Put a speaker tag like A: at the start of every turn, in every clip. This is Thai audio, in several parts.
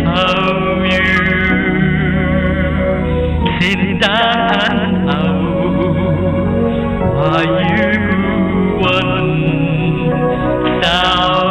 A: hầu you xin ta ăn hầu và you quân sao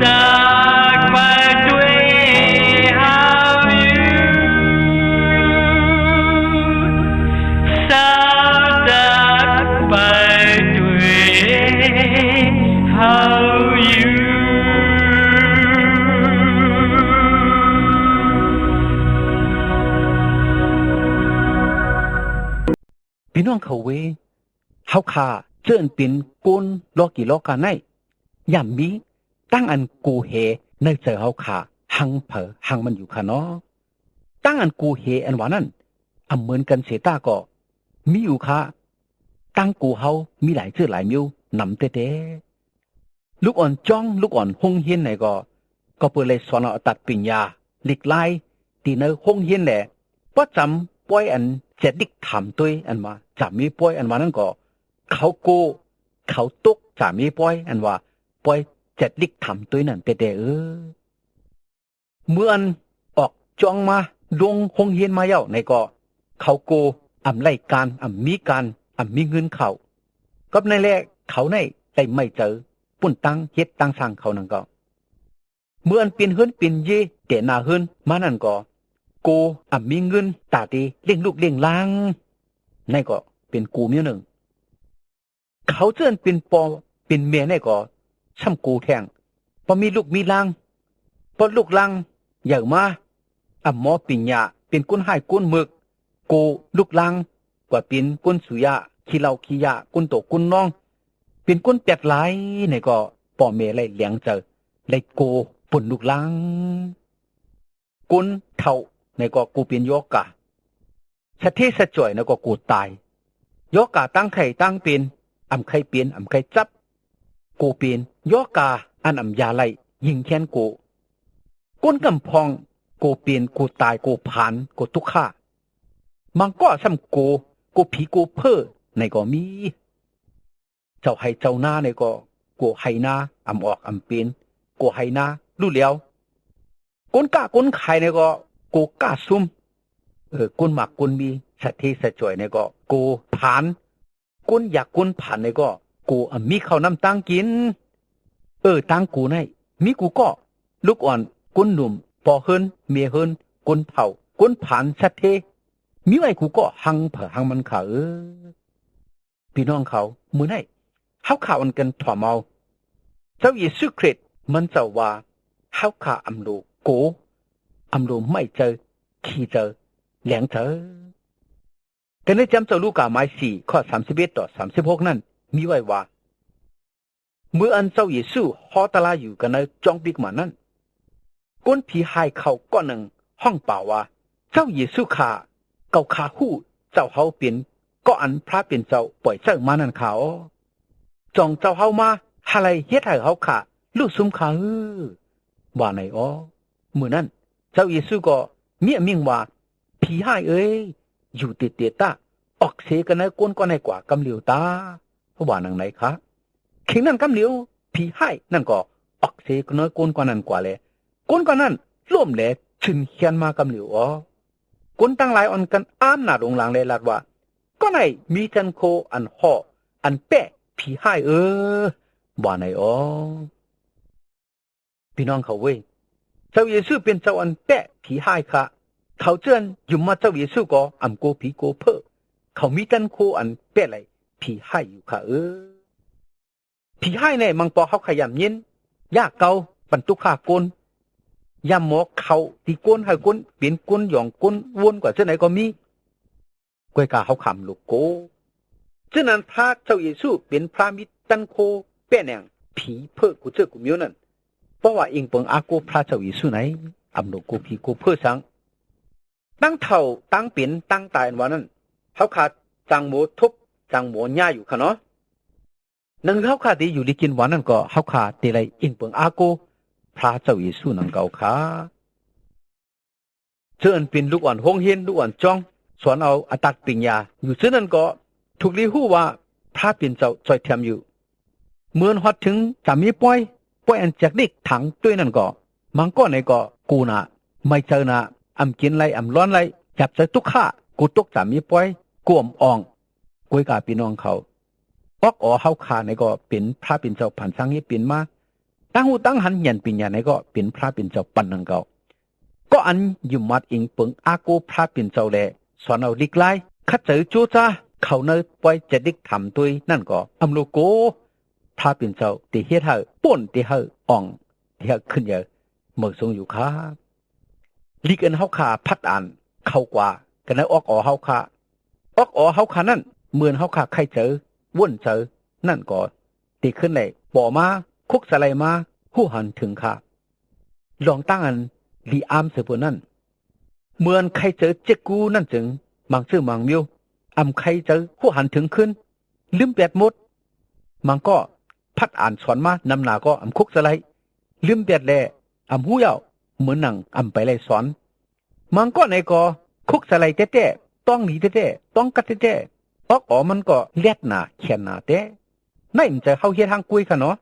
A: ta phải đuổi hầu you sao ta phải đuổi hầu you
B: พี่น้องเขาเวเฮาขาเจิญเป็นก้นลอกี่ลอกาไนย่ำมีตั้งอันกูเฮในเจอเฮาขาหังเผอหังมันอยู่ค่ะเนาะตั้งอันกูเฮอันว่านั้นอำเหมือนกันเสตาก็มีอยู่ค่ะตั้งกูเฮามีหลายชื่อหลายมิ้วนำเต้ๆลูกอ่อนจ้องลูกอ่อนฮงเฮียนไหนก็เปิดเลยสอนเอาตัดปิญญาหลีกไล่ตีเนอฮงเฮียนแหละบ่จำป่วยอันเจ็ดดิกถามตัวอันว่าจะมีป่วยอันว่านั้นก็เขาโกเขาตกจะมีป่วยอันว่าป่วยเจ็ดดิกถามตัวนั่นเต้เมื่ออันออกจ้องมาลงฮงเฮียนมาเย้าในก็เขาโกอำไล่การอำมีการอำมีเงินเขากับในแรกเขาในได้ไม่เจอปุ่นตั้งเฮ็ดตั้งสร้างเขานั่นก็เมื่ออันเป็นเฮือนเป็นเยเตนาเฮือนมานั่นก็โกมีเงินตาดีเลี้ยงลูกเลี้ยงหลางนั่นก็เป็นกูมีหนึ่งเขาเจินเป็นปอเป็นเมียนั่นก็ช่ำกูแทงพอมีลูกมีหลางพอลูกหลางอย่างมาหมอปิญญาเป็นก้นให้ก้นหมึกโกลูกหลางกว่าเป็นก้นสุยาขี้เหล้าขี้ยาก้นโตก้นน้องเป็นก้นแปดหลายนี่ก็ป่อเมไล่เลี้ยงเจอไล่โกปุ่นลูกหลังก้นเท่าในก็กูเป็นโยกะสะเทสะจ่อยในก็กูตายโยกะตั้งไข่ตั้งเป็นไข่เปลี่ยนไข่จับกูเป็นโยกะอันยาไล่ยิงแค้นกูก้นกำพองกูเป็นกูตายกูผ่านกูทุกข้ามันก็ซ้ำกูผีกูเพ้อในก็มีเจ้าให้เจ้าหน้าในก็กูให้หน้าออกเป็นกูให้หน้ารู้แล้วก้นกะก้นไข่ในก็กูกล้าซุ่มก้นหมักก้นมีสะเทสะจ่อยในก็กูผ่านก้นอยากก้นผ่านในก็กูมีข้าวน้ำตั้งกินตั้งกูในมีกูก็ลูกอ่อนก้นหนุ่มปอเฮินเมียเฮินก้นเผาก้นผ่านสะเทมีไว้กูก็หังเผอหังมันเขาพี่น้องเขามื้อไหนเฮาข่าวอันกันถ่อเมาเจ้าเยซูคริสต์มันเจ้าว่าเฮาข่าอำโลโกอำโลไม่เจอขี้เจอแหลงเจอกันได้จำเจ้าลูกาหมาย4ข้อ31ต่อ36นั่นมีไว้ว่าเมื่ออันเจ้าเยซูฮอตลาอยู่กันในจองปิกมานั้นก้นผีหายเขาก้อนหนึ่งห้องเปล่าว่าเจ้าเยซูข่าเก่าขาหู้เจ้าเฮาเป็นก็อันพระเป็นเจ้าปล่อยเจ้ามานั่นเขาจองเจ้าเฮามาหาไรเฮ็ดให้เฮาขาลูกซุมขาว่าไหนมื้อนั้นเจ้าเยซูก็เมียมิ่งว่าผีหายอยู่ติดตาออกเสกันในก้นก็ในกว่ากำเหลียวตาว่านังไหนคะเข่งนั้นกำเหลียวผีหายนั่นก็ออกเสกันในก้นก็นั่นกว่าแลก้นก็นั่นร่วมแลขึ้นเขียนมากำเหลียวก้นตั้งหลายอันกันอ้ามหน้าลงหลังเลยลาดว่าก็ไหนมีจันโคอันห่ออันแปะผีหายบ่ไหนพี่น้องเขาเว้ยเจ้าเยซูเป็นเจ้าอันแปะผีหายค่ะเขาเจินอยู่มาเจ้าเยซูก็โกผีโกเพ้อเขามีจันโคอันแปะไหลผีหายอยู่ค่ะผีหายเนี่ยมังปอเขาขยำเย็นยากเกาบรรทุกขาก้นยามหมอเขาตีก้นให้ก้นเปลี่ยนก้นหย่องก้นวนกว่าเจ้าไหนก็มีกวยกาเขาขำลูกโกฉะนั้นพระเจ้าเยซูเป็นพระมิตรตันโคแป้แนงผีเพ้อกูเจอกูมิวนั่นเพราะว่าเองเปิงอาโกพระเจ้าเยซูไหนโลกกูผีกูเพ้อสังตั้งเท่าตั้งเป็นตั้งตายวันนั้นเขาขาดจังโมทุบจังโมย่าอยู่ค่ะเนาะนังเขาขาดที่อยู่ลิกินวันนั้นก็เขาขาดที่ไรเองเปิงอาโกพระเจ้าเยซูนังเก่าขาเชิญเป็นลูกอ่อนฮงเฮียนลูกอ่อนจ้องสอนเอาอตัดปิญญาอยู่ซึ่งนั้นก็ถูกลีหู้ว่าพระเป็นเจ้าจอยเทียมอยู่เมื่อฮอดถึงจะมีป้อยอันจากเด็กถังด้วยนั่นก็มันก็ในก็ กูน่ะไม่เจอน่ะอำกินไรอำร้อนไรจับใจทุกข้ากูตกสามีป่วยกูอมอ่องกวยกาพี่น้องเขาออกเฮาขาในก็เป็นพระเป็นเจ้าผ่านสังให้เป็นมาตั้งหูตั้งหันยันปิญญาในก็เป็นพระเป็นเจ้าปันนังเก่าก็อันอยู่มัดอิงเปิงอากูพระเป็นเจ้าแลสอนเอาลิกไลคัดเจอจูจ้าเขาเนยปล่อยจะดิกทำตัวนั่นก็อำโลโกพระเป็นเจ้าตีเฮ็ดเฮาป่นตีเฮาอ่องตีเฮาขึ้นเยอะเมื่อทรงอยู่ครับลิกอันเฮาขาพัดอ่านเข้ากว่ากันนั้นออกเฮาขาออกเฮาขานั่นเหมือนเฮาขาใครเจอว่นเจอนั่นก็ตีขึ้นเลยบ่มาคุกสไลมาหู้หันถึงค่ะลองตั้งอันลีอามเสือพวกนั่นเหมือนใครเจอเจ๊กูนั่นจึงมังซื่อมังมิวอำใครเจอหู้หันถึงขึ้นลืมแปดหมดมังก็พัดอ่านสอนมานำหนาก็อำคุกสไลลืมแปดแลอำหู้ยาวเหมือนหนังอำไปเลยสอนมังก็ในก็คุกสไลเต้ๆต้องหนีเต้ๆต้องกัดเต้ๆออกมันก็เลียดหนาแขนหนาเต้ในมันจะเข้าเฮ็ดทางกุยค่ะเนาะ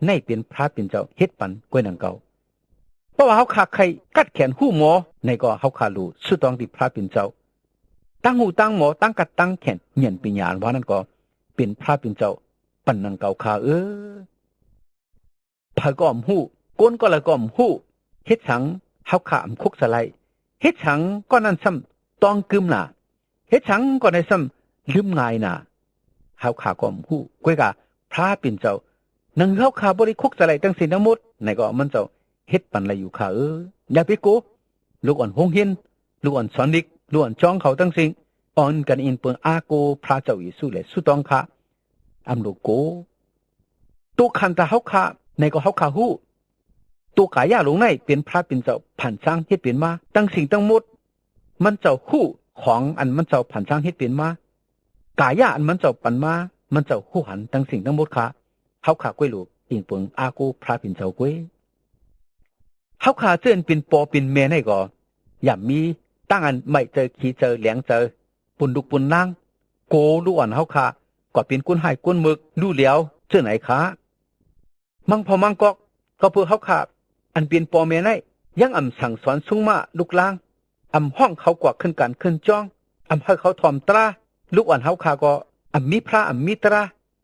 B: ในเป็นพระเป็นเจ้าเฮ็ดปันกล้วยนังเก่าเพราะว่าเขาขาใครกัดแขนหู้หมอในก็เขาขารู้สุดต้องที่พระเป็นเจ้าตั้งหูตั้งหมอตั้งกัดตั้งแขนเหยียนปิญญาณว่านั่นก็เป็นพระเป็นเจ้าปันนังเก่าขาพระก็อมหู้ก้นก็ละก็อมหู้เฮ็ดสังเขาขาอำคุกสไลเฮ็ดสังก็นั่นซ้ำต้องกึมน่ะเฮ็ดสังก็ในซ้ำลืมง่ายน่ะเขาขาก็อมหู้กล้วยกะพระเป็นเจ้านังเฮาขาบริคุกสไลตั้งสิ้นทั้งหมดในก็มันเจ้าเฮ็ดปันละอยู่ค่ะอย่าไปโกลูกอ่อนหงเฮียนลูกอ่อนสอนดิกลูกอ่อนจ้องเขาตั้งสิ่งอ่อนกันอินเปิงอาโกพระเจ้าเยซูเลยสุต้องค่ะอำลูกโกตัวคันตาเฮาค่ะในก็เฮาค่ะฮู้ตัวกายาลงในเป็นพระเป็นเจ้าผ่านสร้างเฮ็ดเป็นมาตั้งสิ่งทั้งหมดมันเจ้าฮู้ของอันมันเจ้าผ่านสร้างเฮ็ดเป็นมากายาอันมันเจ้าปันมามันเจ้าฮู้หันตั้งสิ่งทั้งหมดค่ะเฮาค่ะกล้วยลูกอินเปิงอาโกพระเป็นเจ้ากล้วยเฮาขาเจิ้นเป็นปอเป็นแม่ให้ก็อย่ามีตั้งอันไม่เจอขี้เจอเหลียงเจอปุ่นลุกปุ่นนางโกลูกอ่อนเฮาขาก็เป็นก้นหายก้นมึกลู่เหลียวเจ้าไหนขามังพอมังก็เพื่อเฮาขาอันเป็นปอแม่ให้ยังอำสั่งสอนสูงมาลูกลางอำห้องเขากว่าขึ้นกันขึ้นจ้องอำให้เขาถ่อมตราลูกอ่อนเฮาขาก็อำมีพระอำมีตรา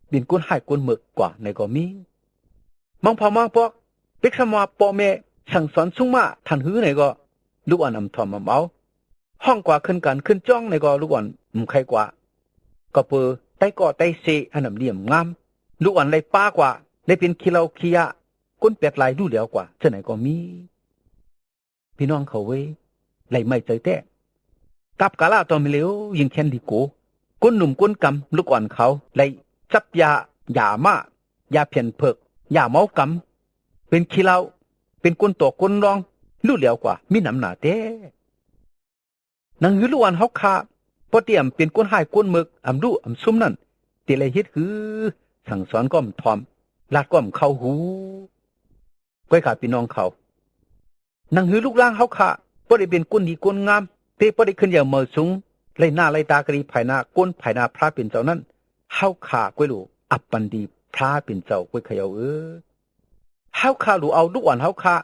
B: เป็นก้นหายก้นมึกกว่าในก็มีมังพอมังปอกเป็กสมาปอแม่สั่งสอนสูงมาทันหื้อไหนก็ลูกอ่อนอำทอมมาเมาห้องกว่าขึ้นกันขึ้นจ้องในก็ลูกอ่อนใครกว่าก็เปือไต้ก่อไต้เซอันนำเลี่ยมงามลูกอ่อนเลยป้ากว่าได้เป็นขี้เราขี้ยะก้นเป็ดลายดูเหลียวกว่าเจ้าไหนก็มีพี่น้องเขาเว้ยไหลไม่ใจแต่กับกาลาตอมเหลวยิงแค้นดีโกก้นหนุ่มก้นกำลูกอ่อนเขาไหลจับยามายาเพียนเพิกยาเมากำเป็นขี้เราเป็นก้นตกก้นรองรู้เหลียวกว่ามีน้ำหนาเต้นังหือล้วนเฮาคาพอเตรียมเป็นก้นหายก้นมึกอำรู้อำซุ่มนั่นติเลยเฮ็ดคือสั่งสอนก้อมทอมลาดก้อมเข้าหูก้อยขาพี่น้องเขานังหือลูกล่างเฮาคาบ่ได้เป็นก้นดีก้นงามเตบ่ได้ขึ้นอย่างเมอสูงไล่หน้าไล่ตากรีภายหน้าก้นภายหน้าพระเป็นเจ้านั้นเฮาคาก้อยลูกอับปันดีพระเป็นเจ้าก้อยเขยาเฮาคาหลูเอาลูกอ่อนเฮาคา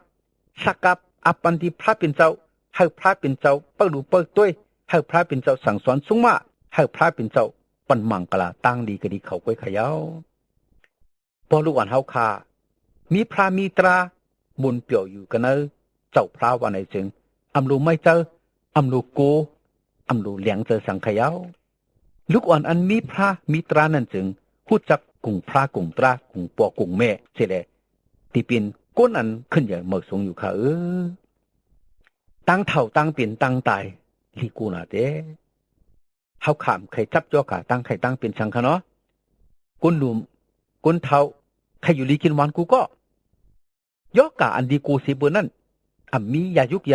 B: สักกับอัปปันติพระเป็นเจ้าให้พระเป็นเจ้าเปิดหลูเปิดด้วยให้พระเป็นเจ้าสั่งสอนสูงมาให้พระเป็นเจ้าปันมังกลาตั้งดีก็ดีเขาก้อยขยาวพอลูกอ่อนเฮาคามีพระมีตราบุญเปี่ยวอยู่กันเนอเจ้าพระวันไหนจึงอำลูไม่เจออำลูโกอำลูเหลียงเจอสังขยาวลูกอ่อนอันมีพระมีตรานั่นจึงพูดจักกุ่งพระกุ่งตรากุ่งปอกุ่งแม่เสียเลยที่เป็นก้นอันขึ้นอย่างเมื่อสงอยู่ค่ะตั้งเท่าตั้งเปลี่ยนตั้งตายที่กูน่ะเด้เฮาขามใครจับจ่อกะตั้งใครตั้งเป็นสังขะเนาะก้นหลุมก้นเท่าใครอยู่ลีกินวันกูก็ยอกะอันดีกูสิบุนั่นอ่ำมียายุกย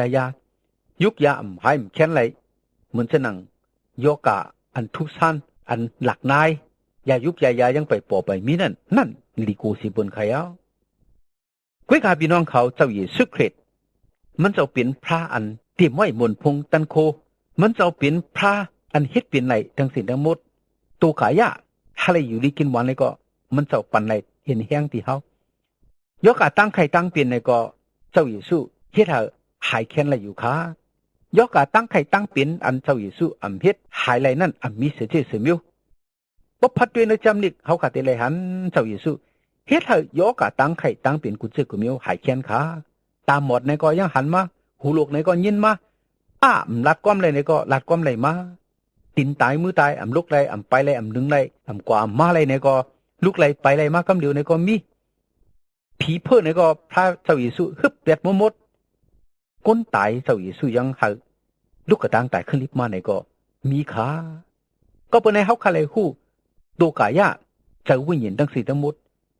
B: ยุกยาอ่ำหายแค้นไหลเหมือนจะนั่งยอกะอันทุสันอันหลักนายยายุกยายังไปปอไปมีนั่นลีกูสิบุนใครเอาก้อยกาพี่น้องเขาเจ้าเยซูคริสต์มันจะเป็นพระอันเตรียมไว้มนพงตันโคมันจะเป็นพระอันเฮ็ดเป็นไหนทั้งสิ้นทั้งหมดตัวขายะอะไรอยู่ลีกินวันเลยก็มันจะปันไหนเห็นแห้งที่เฮายกตั้งใครตั้งเป็นในก็เจ้าเยซู เฮ็ดให้หายแค้นละอยู่ค่ะยอกกะตั้งไข่ตั้งเป็นอันเจ้าเยซูอำเฮ็ดหายไหลนั้นอำมีเสเจเสมิวบ่พัดด้วยในจำนิกเฮาก็ได้เลยหันเจ้าเยซูเฮ็ดให้ยอกกะตั้งไข่ตั้งเป็นกุเจกุมิวหายแค้นค่ะตามหมดในก็ยังหันมาหูลูกในก็ยินมาลัดก้อมเลยในก็ลัดก้อมเลยมาตินตายมือตายลุกเลยไปเลยดึงเลยกว่ามาเลยในก็ลุกเลยไปเลยมากำเดียวในก็มีผีเพิ่นในก็พระเจ้าเยซูฮึบเปียดหมดก้นตายเจ้าเยซูยังหาลูกกระตังตายขึ้นลิบมาในก็มีขาก็เปิ้นให้เฮาคาเลยฮู้โตกายะเจ้าวิญญาณทั้ง4ทั้งหมด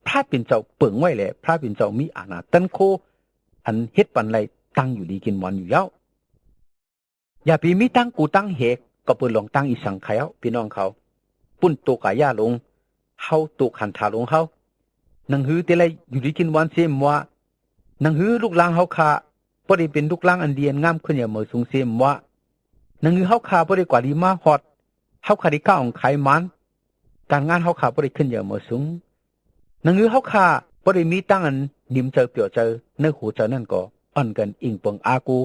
B: พระเป็นเจ้าเปิงไว้แหละพระเป็นเจ้ามีอาณาตันโคอันเฮ็ดปันไรตั้งอยู่ดีกินวันอยู่แล้วอย่าไปมีตั้งกูตั้งเหกก็เปิ้นลองตั้งอีสังไขเอาพี่น้องเขาปุ้นโตกายะลงเฮาโตขันธาลงเฮานังหือแต่ไรอยู่ดีกินวันเสมว่านังหือลูกหลางเฮาคาบ่ได้เป็นลูกหลางอันเดียนงามขึ้นอย่าเมื่อสูงเสมว่านังหือเฮาคาบ่ได้กว่าดีมาฮอดเฮาคาได้ก้าวของไขมันการงานเฮาคาบ่ได้ขึ้นอย่าเมื่อสูงนังหือเฮาคาบ่ได้มีตั้งอันนิ่มเจอเปียวเจอในหูเจอนั่นก็อันกันอิงเปิงอากู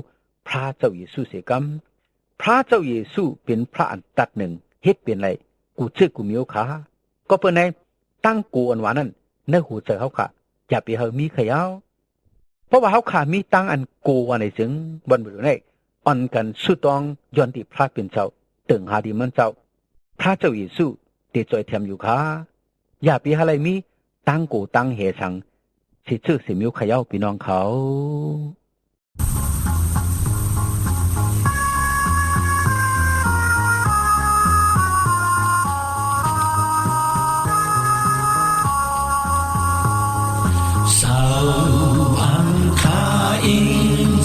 B: พระเจ้าเยซูเสกำพระเจ้าเยซูเป็นพระอันตัดหนึ่งเฮ็ดเป็นไรกูชื่อกูมีโอขาก็เปิ้นให้ตั้งกูอันว่านั้นในหูเจอเฮาค่ะอย่าไปเฮามีขยาวเพราะว่าเฮาค่ะมีตั้งอันกูอันไหนจึงบ่บ่ได้อันกันสุตองย้อนที่พระเป็นเจ้าตึงหาดีมันเจ้าพระเจ้าเยซูได้จอยแถมอยู่ค่ะอย่าไปหาอะไรมีตั้งกูตั้งเหสังสิชื่อสิมิวขยาวพี่น้องเขา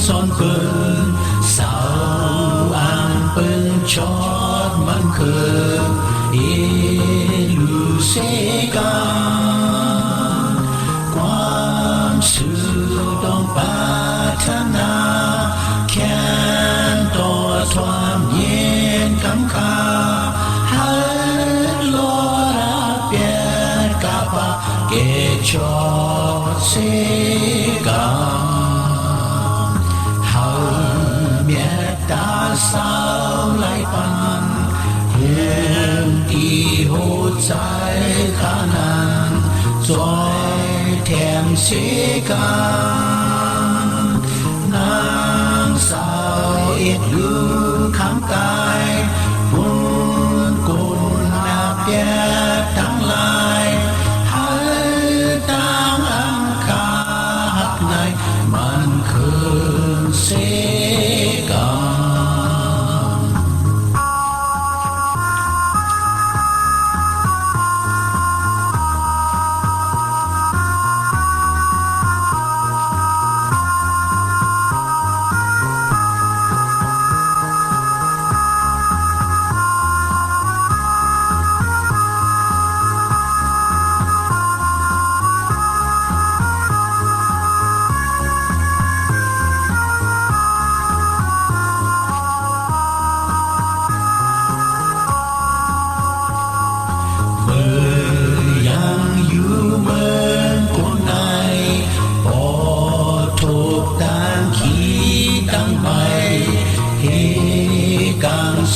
C: son pơn sao an pơn chót man khờ lu se ca quan sư đông pa thana khen to thoam yen cam kha hai lo ra piet ka pa ke chót se ca sao lại pan hiền đi hô trái khả năng rồi thèm sẽ can nàng sao ít lưu khám cài buồn cồn nạp ghét tăng lại hãy tăng ăn khá hạt này man khơn sẽ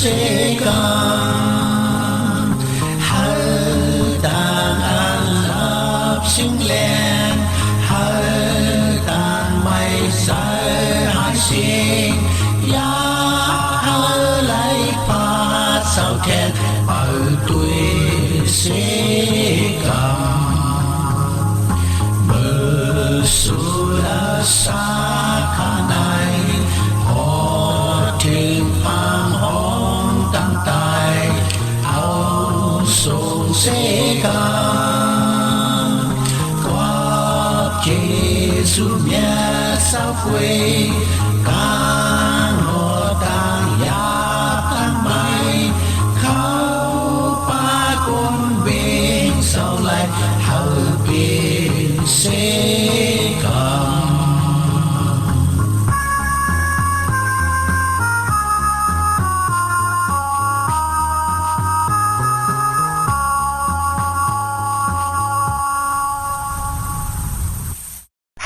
C: sẽ càng hãy tàn an lập sinh lên hãy tàn mây say hãy sinh ya hãy lấy phát sao khen ở tuổi sẽ càng bờ su đã xa khả này họ thêm phang họ tài áo sông sẽ càng qua Giêsu nhé sao quê càng ngọt càng giáp càng mây khâu ba con bên sau lại hậu bên sẽ càng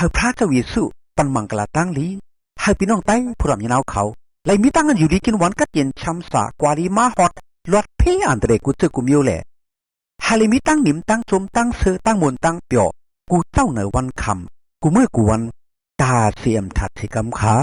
B: หากพระเจ้าเยซูปันมังกลาตั้งลี
D: ให้พี่น้องไต้ผู้รำยินเอาเขาไล่มีตั้งกันอยู่ดีกินวันกัดเย็นช้ำสากวาลีมาฮอดลอดเพ่อันเดรกูเจอกูมิวแหละฮาลิมีตั้งหนิมตั้งจมตั้งเสือตั้งมนตั้งเปียวกูเจ้าเหนือวันคำกูเมื่อกูวันกาเสียมถัดที่กำขา